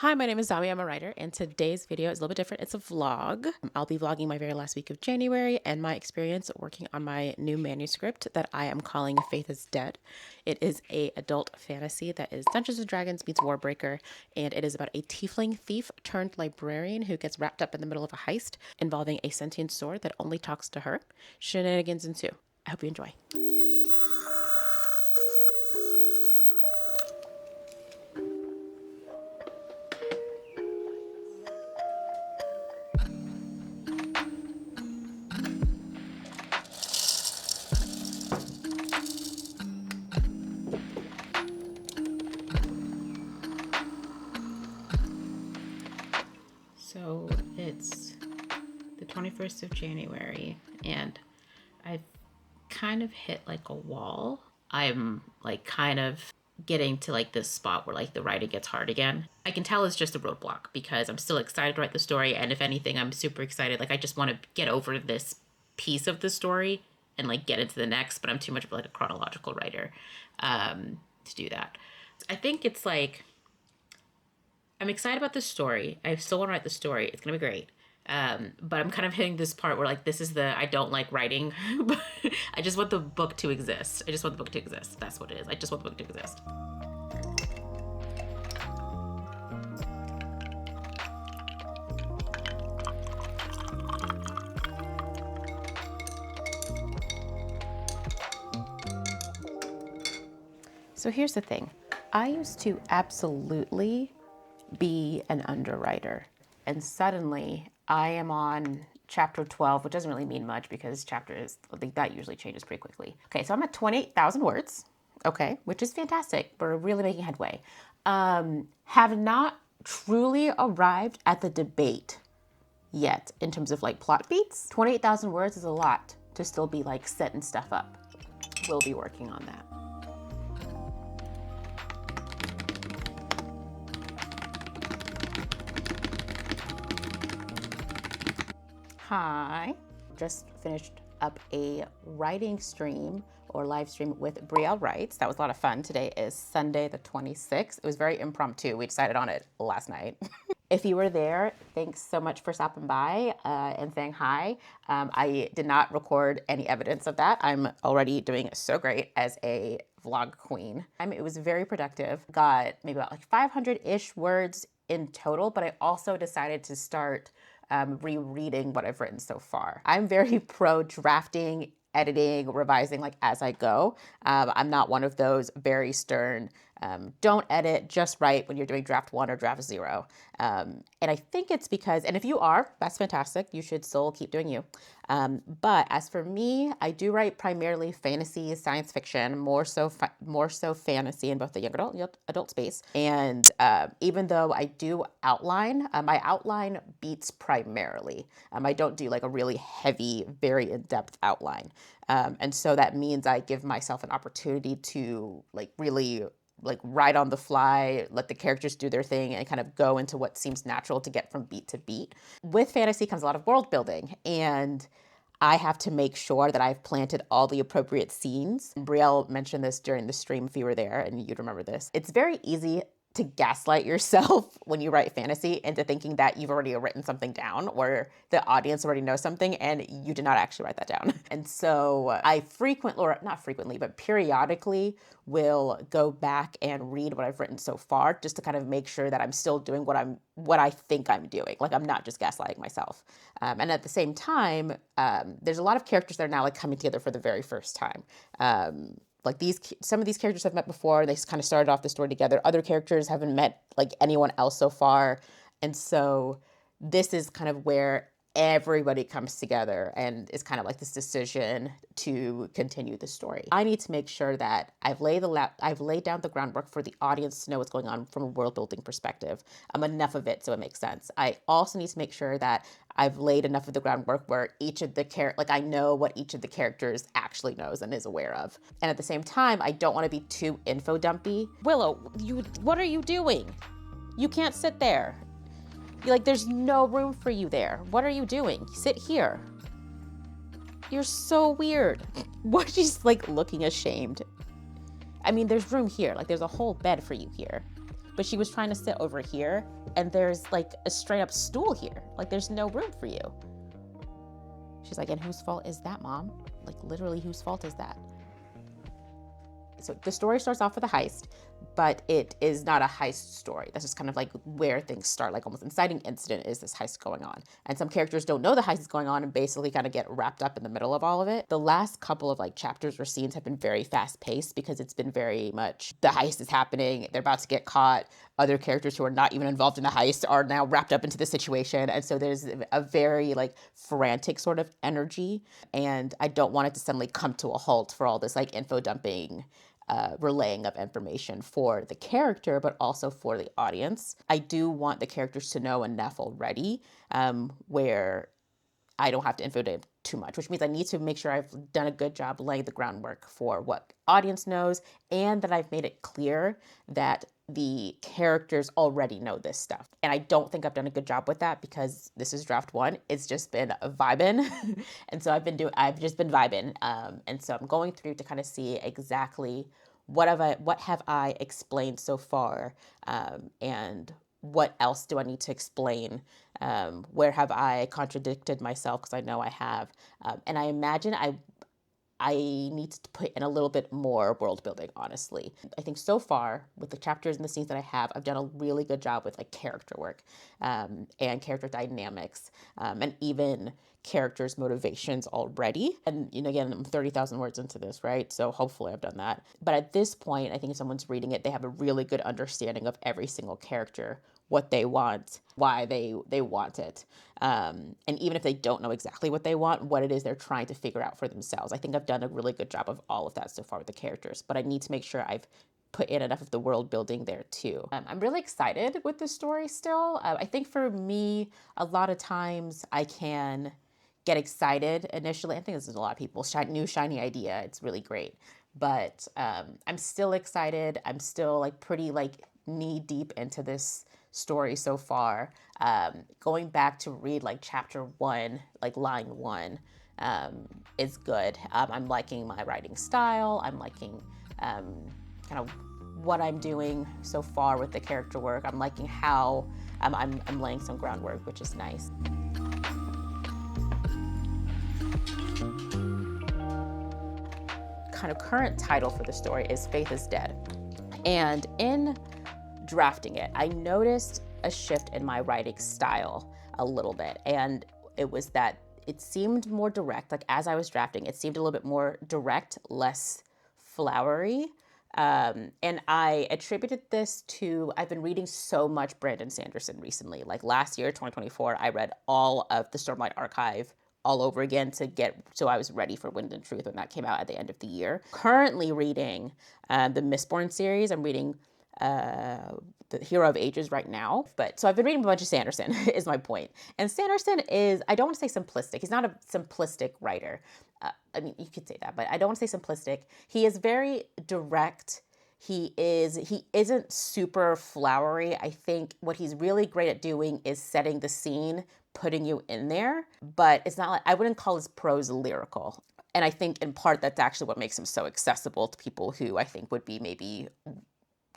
Hi, my name is Dami. I'm a writer, and today's video is a little bit different. It's a vlog. I'll be vlogging my very last week of January and my experience working on my new manuscript that I am calling Faith is Dead. It is a adult fantasy that is Dungeons & Dragons meets Warbreaker, and it is about a tiefling thief turned librarian who gets wrapped up in the middle of a heist involving a sentient sword that only talks to her. Shenanigans ensue. I hope you enjoy. So it's the 21st of January and I've kind of hit like a wall. I'm like kind of getting to like this spot where like the writing gets hard again. I can tell it's just a roadblock because I'm still excited to write the story, and if anything, I'm super excited. Like I just want to get over this piece of the story and like get into the next, but I'm too much of like a chronological writer to do that. I think it's like I'm excited about this story. I still want to write the story. It's going to be great. But I'm kind of hitting this part where like, this is I don't like writing. I just want the book to exist. I just want the book to exist. That's what it is. I just want the book to exist. So here's the thing. I used to absolutely be an underwriter, and suddenly I am on chapter 12, which doesn't really mean much because chapters, like that usually changes pretty quickly. Okay, so I'm at 28,000 words, okay, which is fantastic. We're really making headway. Have not truly arrived at the debate yet in terms of like plot beats. 28,000 words is a lot to still be like setting stuff up. We'll be working on that. Hi, just finished up a writing stream or live stream with Brielle Writes. That was a lot of fun. Today is Sunday the 26th. It was very impromptu. We decided on it last night. If you were there, thanks so much for stopping by and saying hi. I did not record any evidence of that. I'm already doing so great as a vlog queen. It was very productive. Got maybe about like 500-ish words in total, but I also decided to start rereading what I've written so far. I'm very pro drafting, editing, revising like as I go. I'm not one of those very stern, don't edit, just write when you're doing draft 1 or draft 0. And I think it's because, and if you are, that's fantastic. You should still keep doing you. But as for me, I do write primarily fantasy, science fiction, more so fantasy in both the young adult space. And even though I do outline, my outline beats primarily. I don't do like a really heavy, very in-depth outline. And so that means I give myself an opportunity to like really like write on the fly, let the characters do their thing, and kind of go into what seems natural to get from beat to beat. With fantasy comes a lot of world building, and I have to make sure that I've planted all the appropriate scenes. Brielle mentioned this during the stream if you were there, and you'd remember this. It's very easy to gaslight yourself when you write fantasy into thinking that you've already written something down or the audience already knows something and you did not actually write that down. And so I frequently, or not frequently, but periodically will go back and read what I've written so far just to kind of make sure that I'm still doing what I think I'm doing. Like I'm not just gaslighting myself. And at the same time, there's a lot of characters that are now like coming together for the very first time. Like some of these characters I've met before. They kind of started off the story together. Other characters haven't met like anyone else so far. And so this is kind of where everybody comes together and it's kind of like this decision to continue the story. I need to make sure that I've laid down the groundwork for the audience to know what's going on from a world building perspective. Enough of it so it makes sense. I also need to make sure that I've laid enough of the groundwork where each of the I know what each of the characters actually knows and is aware of. And at the same time, I don't want to be too info dumpy. Willow, what are you doing? You can't sit there. There's no room for you there. What are you doing? Sit here. You're so weird. What? She's like looking ashamed. I mean, there's room here. Like there's a whole bed for you here. but she was trying to sit over here and there's like a straight up stool here. Like there's no room for you. She's like, and whose fault is that, Mom? Like literally, whose fault is that? So the story starts off with a heist, but it is not a heist story. That's just kind of like where things start, like almost inciting incident is this heist going on. And some characters don't know the heist is going on and basically kind of get wrapped up in the middle of all of it. The last couple of like chapters or scenes have been very fast paced because it's been very much the heist is happening. They're about to get caught. Other characters who are not even involved in the heist are now wrapped up into the situation. And so there's a very like frantic sort of energy. And I don't want it to suddenly come to a halt for all this like info dumping, relaying of information for the character, but also for the audience. I do want the characters to know enough already where I don't have to info dump too much, which means I need to make sure I've done a good job laying the groundwork for what audience knows and that I've made it clear that the characters already know this stuff. And I don't think I've done a good job with that because this is draft one. It's just been a vibing. And so I've just been vibing. And so I'm going through to kind of see exactly what have I explained so far, and what else do I need to explain? Where have I contradicted myself? Because I know I have. And I imagine I need to put in a little bit more world building, honestly. I think so far with the chapters and the scenes that I have, I've done a really good job with like character work and character dynamics and even characters' motivations already. And you know, again, I'm 30,000 words into this, right? So hopefully I've done that. But at this point, I think if someone's reading it, they have a really good understanding of every single character, what they want, why they want it. And even if they don't know exactly what they want, what it is they're trying to figure out for themselves. I think I've done a really good job of all of that so far with the characters, but I need to make sure I've put in enough of the world building there too. I'm really excited with the story still. I think for me, a lot of times I can get excited initially. I think this is a lot of people, new shiny idea. It's really great. But I'm still excited. I'm still like pretty like knee deep into this story so far. Going back to read like chapter 1, like line 1 is good. I'm liking my writing style. I'm liking kind of what I'm doing so far with the character work. I'm liking how I'm laying some groundwork, which is nice. Kind of current title for the story is Faith is Dead. And in drafting it, I noticed a shift in my writing style a little bit. And it was that it seemed more direct. Like as I was drafting, it seemed a little bit more direct, less flowery. And I attributed this to, I've been reading so much Brandon Sanderson recently. Like last year, 2024, I read all of the Stormlight Archive all over again so I was ready for Wind and Truth when that came out at the end of the year. Currently reading the Mistborn series. I'm reading the Hero of Ages right now. But so I've been reading a bunch of Sanderson is my point. And Sanderson is, I don't want to say simplistic. He's not a simplistic writer. I mean, you could say that, but I don't want to say simplistic. He is very direct. He isn't super flowery. I think what he's really great at doing is setting the scene, putting you in there, but it's not like, I wouldn't call his prose lyrical. And I think in part that's actually what makes him so accessible to people who I think would be maybe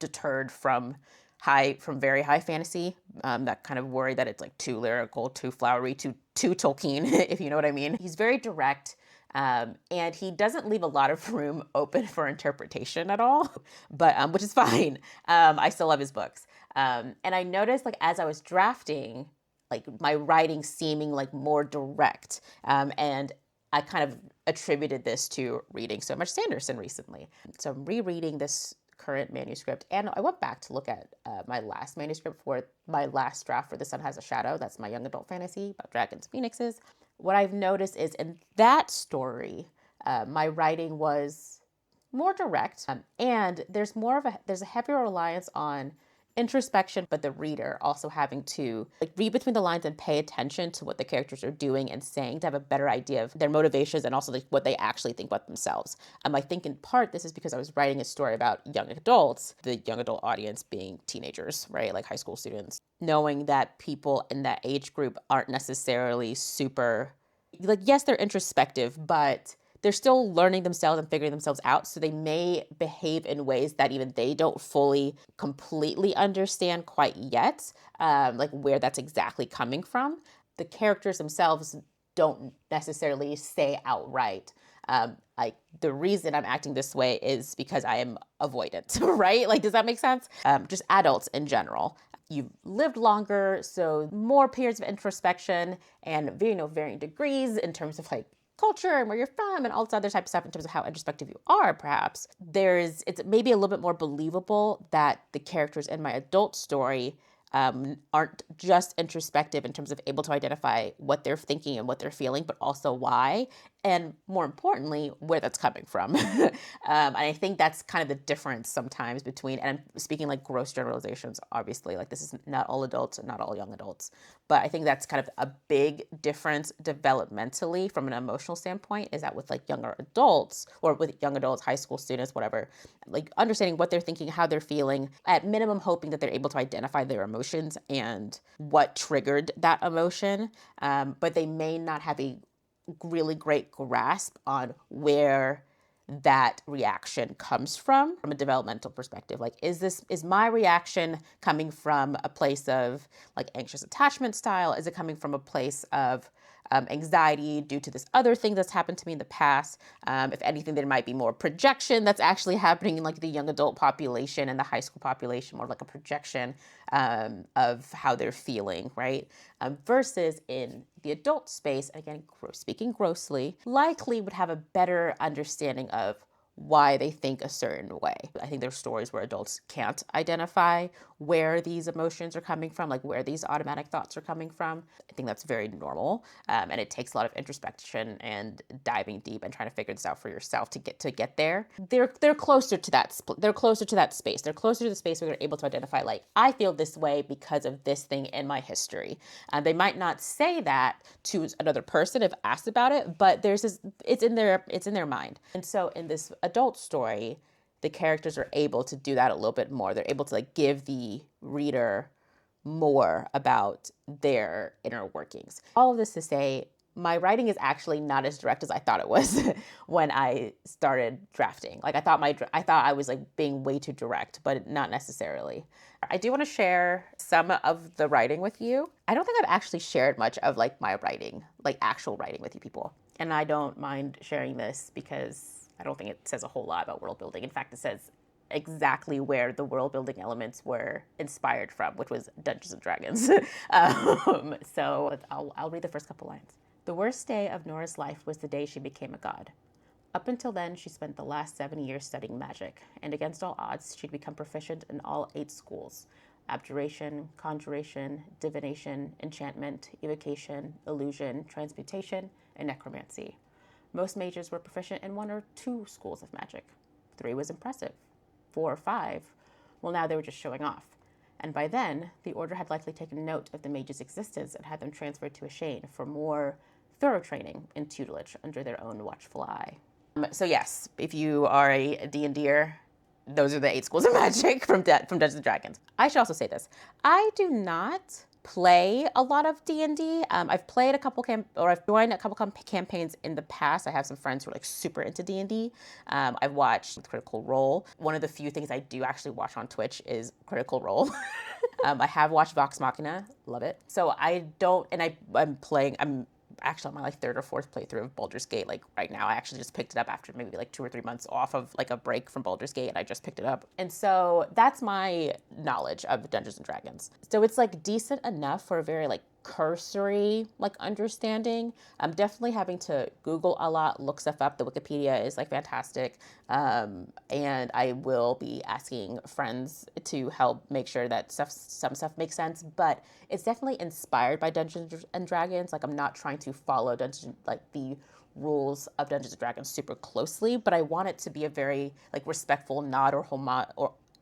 deterred from very high fantasy, that kind of worry that it's like too lyrical, too flowery, too Tolkien, if you know what I mean. He's very direct, and he doesn't leave a lot of room open for interpretation at all, but which is fine. I still love his books. And I noticed like as I was drafting, like my writing seeming like more direct, and I kind of attributed this to reading so much Sanderson recently. So I'm rereading this current manuscript, and I went back to look at my last manuscript for my last draft for The Sun Has a Shadow. That's my young adult fantasy about dragons and phoenixes. What I've noticed is in that story, my writing was more direct, and there's a heavier reliance on introspection, but the reader also having to like read between the lines and pay attention to what the characters are doing and saying to have a better idea of their motivations and also like what they actually think about themselves. I think in part this is because I was writing a story about young adults, the young adult audience being teenagers, right? Like high school students. Knowing that people in that age group aren't necessarily super, like, yes, they're introspective, but they're still learning themselves and figuring themselves out. So they may behave in ways that even they don't fully, completely understand quite yet, like where that's exactly coming from. The characters themselves don't necessarily say outright, like the reason I'm acting this way is because I am avoidant, right? Like, does that make sense? Just adults in general. You've lived longer, so more periods of introspection and varying degrees in terms of like culture and where you're from and all this other type of stuff in terms of how introspective you are, perhaps. It's maybe a little bit more believable that the characters in my adult story aren't just introspective in terms of able to identify what they're thinking and what they're feeling, but also why, and more importantly, where that's coming from. And I think that's kind of the difference sometimes between, and I'm speaking like gross generalizations, obviously, like this is not all adults and not all young adults, but I think that's kind of a big difference developmentally from an emotional standpoint, is that with like younger adults or with young adults, high school students, whatever, like understanding what they're thinking, how they're feeling, at minimum hoping that they're able to identify their emotions and what triggered that emotion, but they may not have a really great grasp on where that reaction comes from a developmental perspective. Like, is my reaction coming from a place of like anxious attachment style? Is it coming from a place of anxiety due to this other thing that's happened to me in the past? If anything, there might be more projection that's actually happening in like the young adult population and the high school population, more like a projection of how they're feeling, right? Versus in the adult space, again, speaking grossly, likely would have a better understanding of why they think a certain way. I think there's stories where adults can't identify where these emotions are coming from, like where these automatic thoughts are coming from. I think that's very normal, and it takes a lot of introspection and diving deep and trying to figure this out for yourself to get there. They're closer to that. They're closer to that space. They're closer to the space where they're able to identify, like, I feel this way because of this thing in my history. They might not say that to another person if asked about it, but it's in their mind. And so in this adult story, the characters are able to do that a little bit more. They're able to like give the reader more about their inner workings. All of this to say, my writing is actually not as direct as I thought it was when I started drafting. Like I thought I was like being way too direct, but not necessarily. I do want to share some of the writing with you. I don't think I've actually shared much of like my writing, like actual writing with you people. And I don't mind sharing this because I don't think it says a whole lot about world building. In fact, it says exactly where the world building elements were inspired from, which was Dungeons and Dragons. So I'll read the first couple lines. The worst day of Nora's life was the day she became a god. Up until then, she spent the last 7 years studying magic, and against all odds, she'd become proficient in all 8 schools: abjuration, conjuration, divination, enchantment, evocation, illusion, transmutation, and necromancy. Most mages were proficient in 1 or 2 schools of magic. 3 was impressive. 4 or 5, well, now they were just showing off. And by then, the order had likely taken note of the mages' existence and had them transferred to Ashane for more thorough training and tutelage under their own watchful eye. So yes, if you are a D&Der, those are the 8 schools of magic from Dungeons and Dragons. I should also say this. I do not play a lot of D&D. I've played a couple I've joined a couple campaigns in the past. I have some friends who are like super into D&D. I've watched Critical Role. One of the few things I do actually watch on Twitch is Critical Role. I have watched Vox Machina, love it. So I'm actually on my like 3rd or 4th playthrough of Baldur's Gate. Like right now, I actually just picked it up after maybe like 2 or 3 months off of like a break from Baldur's Gate, and I just picked it up. And so that's my knowledge of Dungeons and Dragons. So it's like decent enough for a very like cursory like understanding. I'm definitely having to Google a lot, look stuff up. The Wikipedia is like fantastic. And I will be asking friends to help make sure that some stuff makes sense, but it's definitely inspired by Dungeons and Dragons. Like I'm not trying to follow the rules of Dungeons and Dragons super closely, but I want it to be a very like respectful nod or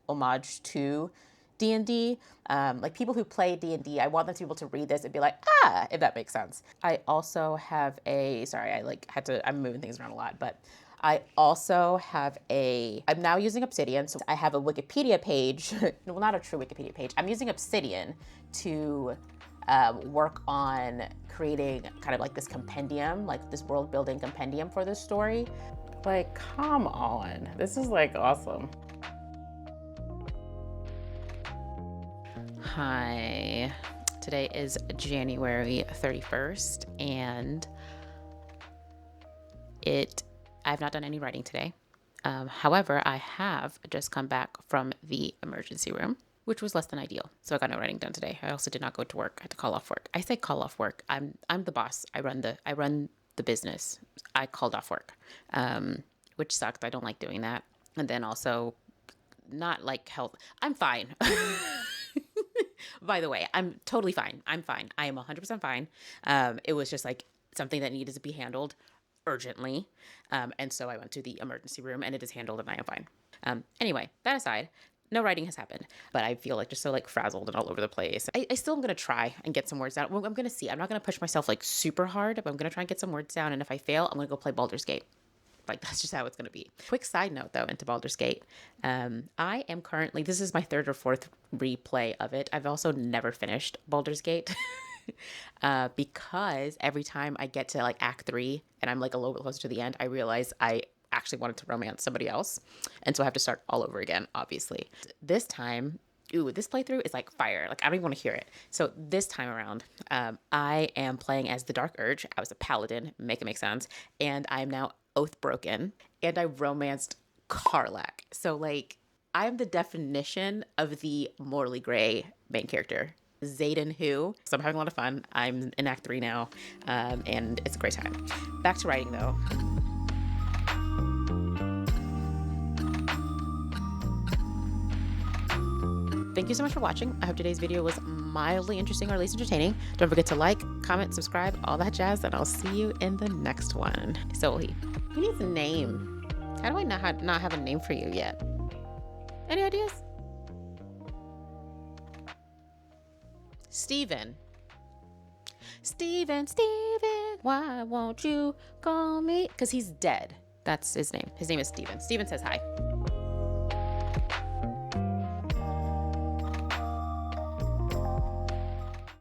homage to D&D. Like people who play D&D, I want them to be able to read this and be like, ah, if that makes sense. I also have I'm moving things around a lot, but I also have I'm now using Obsidian, so I have a Wikipedia page, well, not a true Wikipedia page. I'm using Obsidian to work on creating kind of like this compendium, like this world building compendium for this story. Like, come on, this is like awesome. Hi, today is January 31st and I've not done any writing today. However, I have just come back from the emergency room, which was less than ideal. So I got no writing done today. I also did not go to work. I had to call off work. I say call off work. I'm the boss. I run the business. I called off work, which sucked. I don't like doing that. And then also not like health. I'm fine. By the way, I'm totally fine. I'm fine. I am 100% fine. It was just like something that needed to be handled urgently. And so I went to the emergency room and it is handled and I am fine. Anyway, that aside, no writing has happened, but I feel like just so like frazzled and all over the place. I still am going to try and get some words out. I'm going to see. I'm not going to push myself like super hard, but I'm going to try and get some words down. And if I fail, I'm going to go play Baldur's Gate. Like, that's just how it's going to be. Quick side note, though, into Baldur's Gate. I am currently, this is my third or fourth replay of it. I've also never finished Baldur's Gate because every time I get to like Act 3 and I'm like a little bit closer to the end, I realize I actually wanted to romance somebody else. And so I have to start all over again, obviously. This time, this playthrough is like fire. Like, I don't even want to hear it. So this time around, I am playing as the Dark Urge. I was a paladin, make it make sense. And I am now oath broken, and I romanced Karlach. So like, I'm the definition of the morally gray main character, Xaden who. So I'm having a lot of fun. I'm in Act 3 now, and it's a great time. Back to writing though. Thank you so much for watching. I hope today's video was mildly interesting or at least entertaining. Don't forget to like, comment, subscribe, all that jazz, and I'll see you in the next one. So he needs a name. How do I not have a name for you yet? Any ideas? Steven, why won't you call me? Because he's dead. That's his name. His name is Steven. Steven says hi.